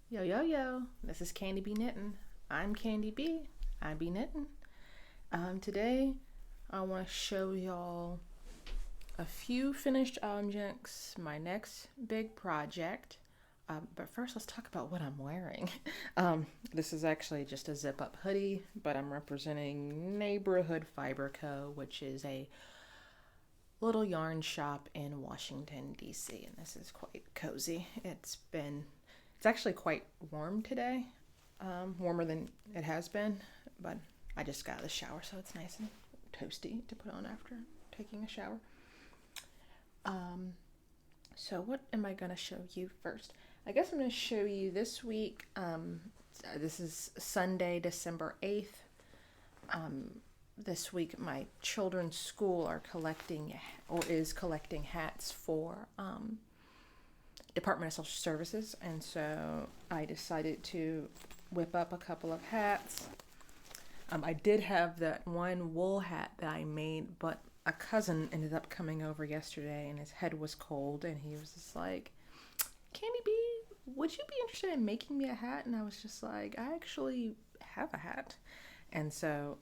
Yo, yo, yo. This is Candy B Knittin. I'm Candy B. I be knitting. Today, I want to show y'all a few finished objects, my next big project. But first, let's talk about what I'm wearing. This is actually just a zip up hoodie, but I'm representing Neighborhood Fiber Co., which is a little yarn shop in Washington, D.C., and this is quite cozy. It's actually quite warm today, warmer than it has been, but I just got out of the shower, so it's nice and toasty to put on after taking a shower. So what am I going to show you first? I guess I'm going to show you this week. This is Sunday, December 8th. This week my children's school is collecting hats for Department of Social Services, and so I decided to whip up a couple of hats. I did have that one wool hat that I made, but a cousin ended up coming over yesterday and his head was cold and he was just like, Candy B, would you be interested in making me a hat? And I was just like, I actually have a hat. And so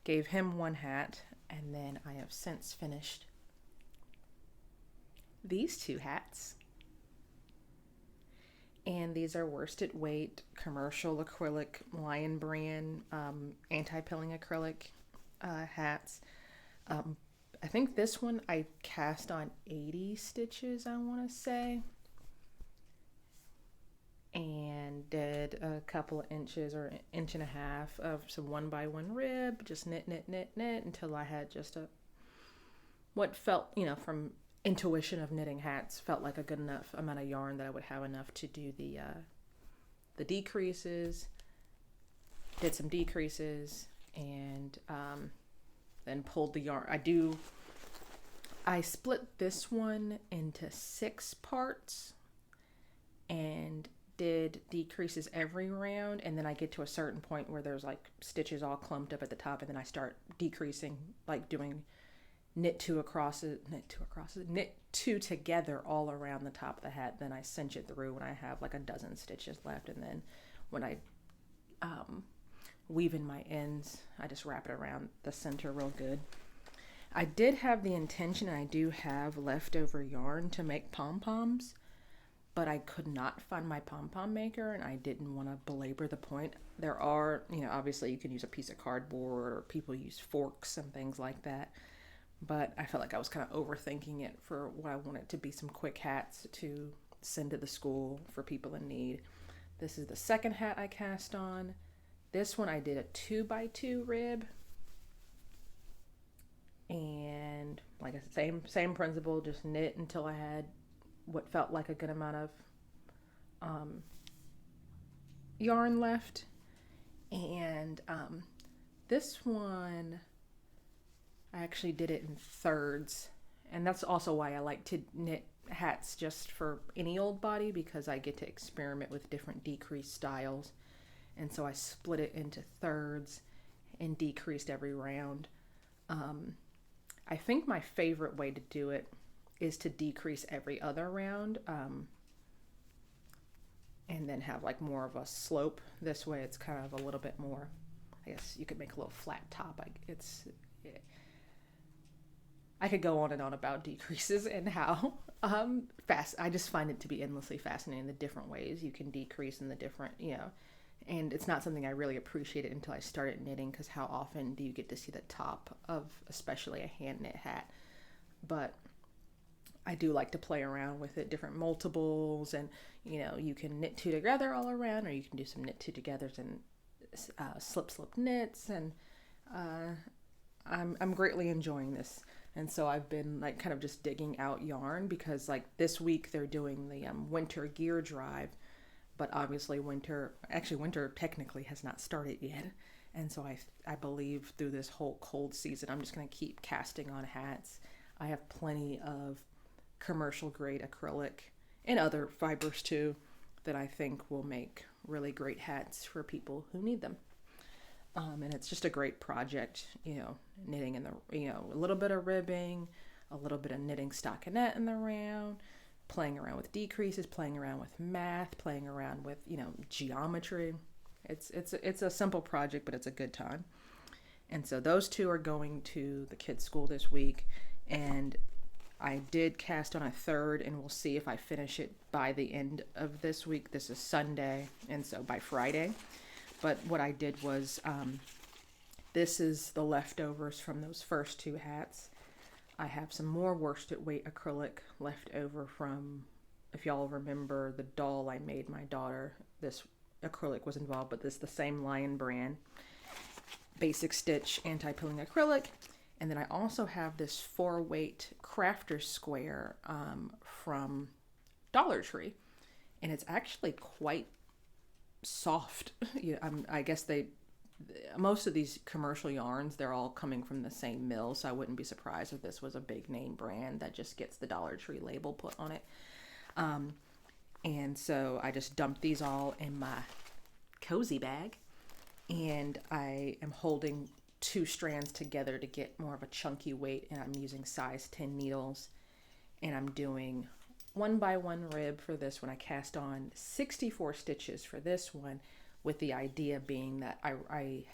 gave him one hat, and then I have since finished these two hats. And these are worsted weight commercial acrylic Lion brand anti-pilling acrylic hats. I think this one I cast on 80 stitches, I want to say, and did a couple of inches or an inch and a half of some 1x1 rib, just knit until I had just what felt, from intuition of knitting hats, felt like a good enough amount of yarn that I would have enough to do the decreases. Did some decreases and then pulled the yarn. I split this one into 6 parts and did decreases every round, and then I get to a certain point where there's like stitches all clumped up at the top, and then I start decreasing, like doing knit two together all around the top of the hat. Then I cinch it through when I have like a dozen stitches left, and then when I weave in my ends, I just wrap it around the center real good. I did have the intention, and I do have leftover yarn to make pom-poms, but I could not find my pom-pom maker, and I didn't want to belabor the point. There are, obviously you can use a piece of cardboard, or people use forks and things like that, but I felt like I was kind of overthinking it for what I wanted to be some quick hats to send to the school for people in need. This is the second hat I cast on. This one I did a 2x2 rib, and like I said, same principle, just knit until I had what felt like a good amount of yarn left. And this one I actually did it in thirds, and that's also why I like to knit hats just for any old body, because I get to experiment with different decrease styles. And so I split it into thirds and decreased every round. I think my favorite way to do it is to decrease every other round, and then have like more of a slope. This way it's kind of a little bit more, I guess you could make a little flat top. I could go on and on about decreases and how fast. I just find it to be endlessly fascinating, the different ways you can decrease and the different, and it's not something I really appreciated until I started knitting, because how often do you get to see the top of especially a hand knit hat? But I do like to play around with it, different multiples, and you can knit two together all around, or you can do some knit two togethers and slip knits, and I'm greatly enjoying this. And so I've been like kind of just digging out yarn, because like this week they're doing the winter gear drive, but obviously winter technically has not started yet. And so I believe through this whole cold season, I'm just going to keep casting on hats. I have plenty of commercial grade acrylic and other fibers too that I think will make really great hats for people who need them. And it's just a great project, knitting in the, a little bit of ribbing, a little bit of knitting stockinette in the round, playing around with decreases, playing around with math, playing around with, geometry. It's a simple project, but it's a good time. And so those two are going to the kids' school this week, and I did cast on a third, and we'll see if I finish it by the end of this week. This is Sunday, and so by Friday. But what I did was, this is the leftovers from those first two hats. I have some more worsted weight acrylic left over from, if y'all remember the doll I made my daughter, this acrylic was involved, but this is the same Lion brand. Basic stitch anti-pilling acrylic. And then I also have this 4-weight crafter square from Dollar Tree, and it's actually quite soft. I guess most of these commercial yarns, they're all coming from the same mill, so I wouldn't be surprised if this was a big name brand that just gets the Dollar Tree label put on it. And so I just dumped these all in my cozy bag, and I am holding 2 strands together to get more of a chunky weight, and I'm using size 10 needles, and I'm doing 1x1 rib for this one. I cast on 64 stitches for this one, with the idea being that I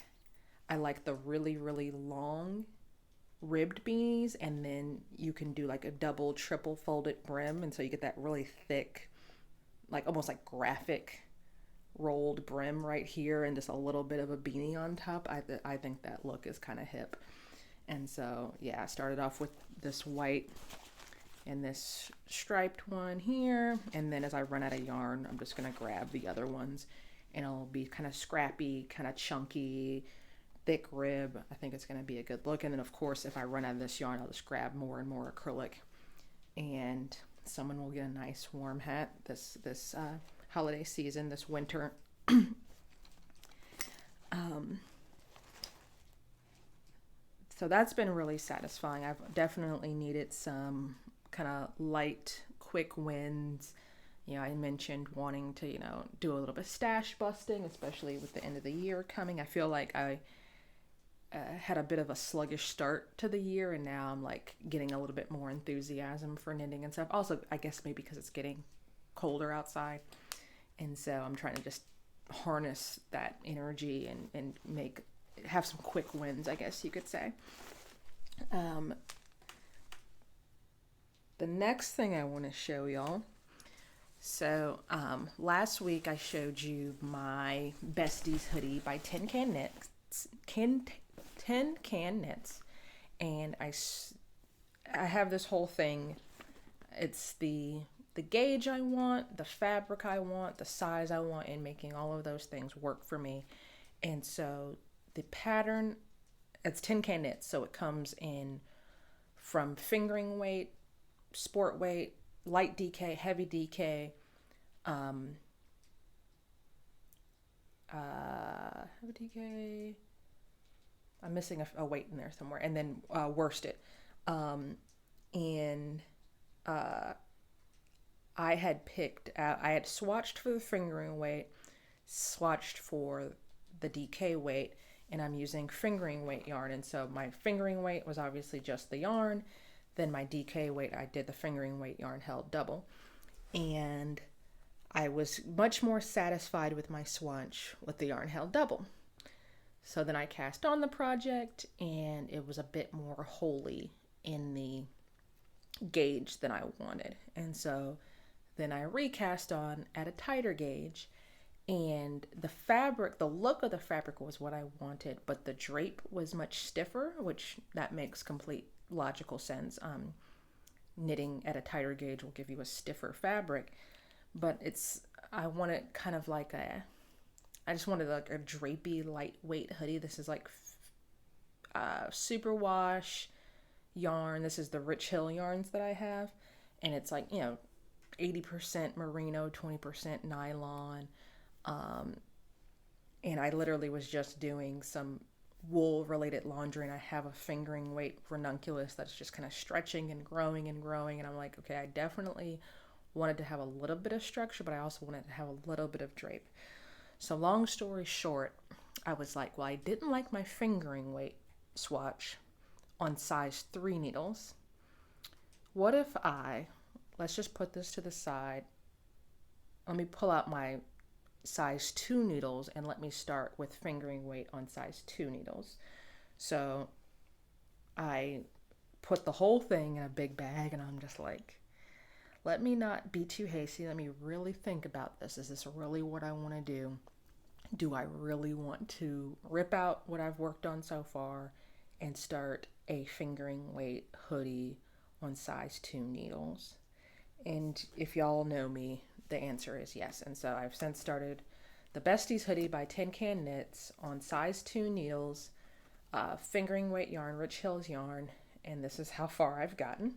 like the really, really long ribbed beanies, and then you can do like a double, triple folded brim, and so you get that really thick, like almost like graphic rolled brim right here, and just a little bit of a beanie on top. I think that look is kind of hip. And so yeah, I started off with this white and this striped one here, and then as I run out of yarn, I'm just gonna grab the other ones, and it'll be kind of scrappy, kind of chunky, thick rib. I think it's going to be a good look. And then of course, if I run out of this yarn, I'll just grab more and more acrylic, and someone will get a nice warm hat this holiday season, this winter. So that's been really satisfying. I've definitely needed some kind of light, quick wins. I mentioned wanting to, do a little bit of stash busting, especially with the end of the year coming. I feel like I had a bit of a sluggish start to the year, and now I'm like getting a little bit more enthusiasm for knitting and stuff. Also, I guess maybe because it's getting colder outside. And so I'm trying to just harness that energy and have some quick wins, I guess you could say. The next thing I want to show y'all. So last week I showed you my Besties hoodie by TinCanKnits, and I have this whole thing. It's the gauge I want, the fabric I want, the size I want, and making all of those things work for me. And so the pattern, it's TinCanKnits, so it comes in from fingering weight, sport weight, light DK, heavy DK, heavy DK, I'm missing a weight in there somewhere, and then worsted. I had picked out, I had swatched for the fingering weight, swatched for the DK weight, and I'm using fingering weight yarn. And so my fingering weight was obviously just the yarn. Then my DK weight, I did the fingering weight yarn held double. And I was much more satisfied with my swatch with the yarn held double. So then I cast on the project, and it was a bit more wholly in the gauge than I wanted. And so then I recast on at a tighter gauge, and the fabric, the look of the fabric was what I wanted, but the drape was much stiffer, which that makes complete logical sense. Knitting at a tighter gauge will give you a stiffer fabric, but I wanted kind of like I just wanted like a drapey, lightweight hoodie. This is like superwash yarn. This is the Rich Hill yarns that I have, and it's like 80% merino, 20% nylon, and I literally was just doing some wool related laundry, and I have a fingering weight ranunculus that's just kind of stretching and growing, and I'm like, okay, I definitely wanted to have a little bit of structure, but I also wanted to have a little bit of drape. So long story short, I was like, well, I didn't like my fingering weight swatch on size 3 needles. What if I let's just put this to the side. Let me pull out my size 2 needles and let me start with fingering weight on size 2 needles. So I put the whole thing in a big bag, and I'm just like, let me not be too hasty. Let me really think about this. Is this really what I want to do? Do I really want to rip out what I've worked on so far and start a fingering weight hoodie on size 2 needles? And if y'all know me, the answer is yes. And so I've since started the Besties hoodie by TinCanKnits on size 2 needles, fingering weight yarn, Rich Hills yarn, and this is how far I've gotten.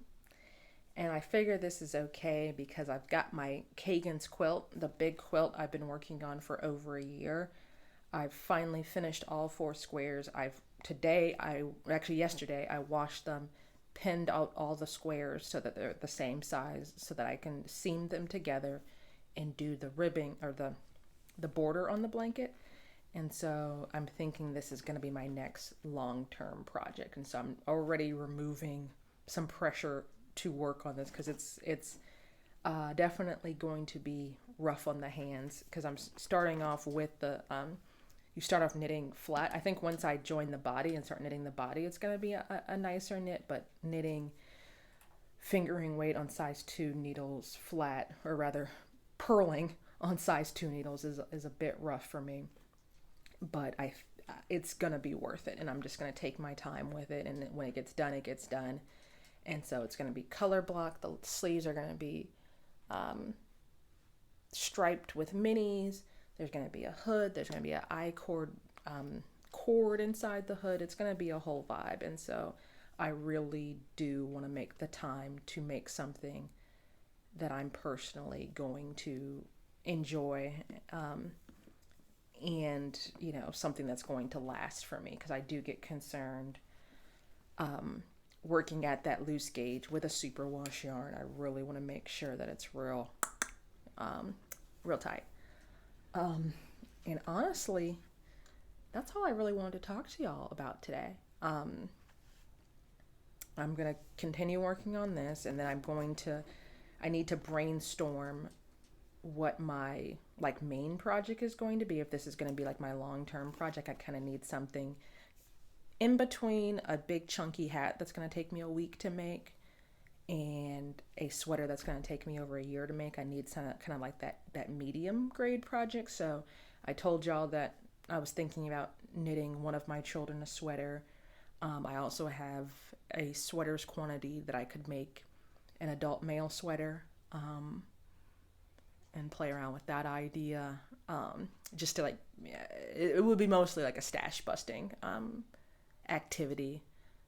And I figure this is okay because I've got my Kagan's quilt, the big quilt I've been working on for over a year. I've finally finished all 4 squares. Yesterday, I washed them, pinned out all the squares so that they're the same size so that I can seam them together and do the ribbing or the border on the blanket. And so I'm thinking this is going to be my next long-term project. And so I'm already removing some pressure to work on this because it's definitely going to be rough on the hands because I'm starting off with you start off knitting flat. I think once I join the body and start knitting the body, it's going to be a nicer knit, but knitting fingering weight on size 2 needles flat, or rather purling on size 2 needles is a bit rough for me, but it's going to be worth it, and I'm just going to take my time with it, and when it gets done, it gets done. And so it's going to be color block. The sleeves are going to be striped with minis. There's going to be a hood. There's going to be an I-cord cord inside the hood. It's going to be a whole vibe. And so I really do want to make the time to make something that I'm personally going to enjoy, and, you know, something that's going to last for me, because I do get concerned working at that loose gauge with a superwash yarn. I really want to make sure that it's real tight. And honestly, that's all I really wanted to talk to y'all about today. I'm going to continue working on this, and then I need to brainstorm what my main project is going to be. If this is going to be like my long-term project, I kind of need something in between a big chunky hat that's going to take me a week to make and a sweater that's going to take me over a year to make. I need some kind of like that medium grade project. So I told y'all that I was thinking about knitting one of my children a sweater. I also have a sweaters quantity that I could make an adult male sweater, and play around with that idea, just to it would be mostly like a stash busting activity,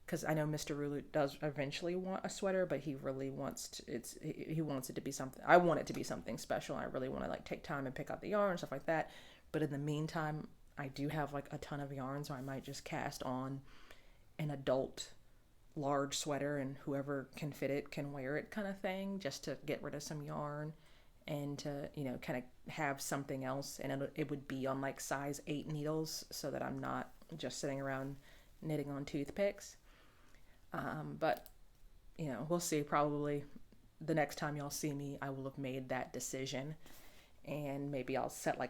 because I know Mr. Rulut does eventually want a sweater, but he really wants he wants it to be something. I want it to be something special. I really want to take time and pick out the yarn and stuff like that. But in the meantime, I do have a ton of yarn, so I might just cast on an adult large sweater, and whoever can fit it can wear it, kind of thing, just to get rid of some yarn and to, kind of have something else. And it would be on size 8 needles, so that I'm not just sitting around knitting on toothpicks. But we'll see. Probably the next time y'all see me, I will have made that decision, and maybe I'll set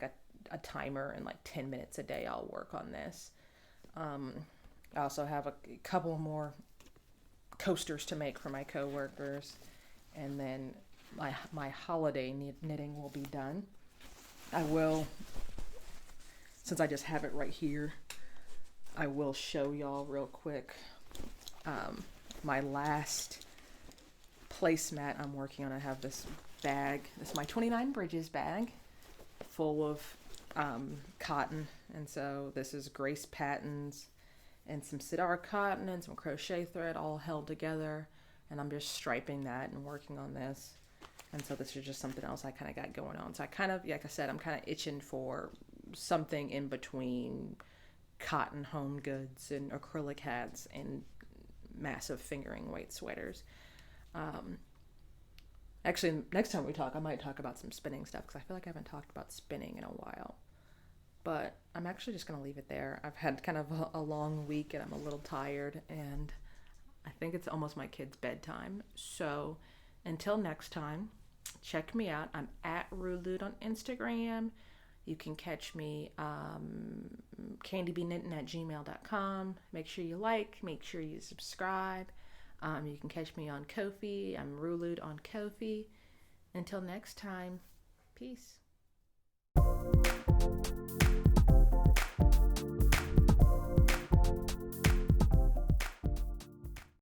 a timer, and 10 minutes a day I'll work on this. I also have a couple more coasters to make for my coworkers, and then my holiday knitting will be done. I will, since I just have it right here, I will show y'all real quick my last placemat I'm working on. I have this bag. This is my 29 Bridges bag full of cotton, and so this is Grace Patton's and some Sidar cotton and some crochet thread all held together, and I'm just striping that and working on this. And so this is just something else I kind of got going on. So I kind of, like I said, I'm kind of itching for something in between cotton home goods and acrylic hats and massive fingering weight sweaters. Actually, next time we talk, I might talk about some spinning stuff, because I feel like I haven't talked about spinning in a while. But I'm actually just going to leave it there. I've had kind of a long week, and I'm a little tired, and I think it's almost my kid's bedtime. So Until next time, check me out. I'm at Rulude on Instagram. You can catch me candibknittin@gmail.com. Make sure you like, make sure you subscribe. You can catch me on Ko-fi. I'm Rulude on Ko-fi. Until next time, peace.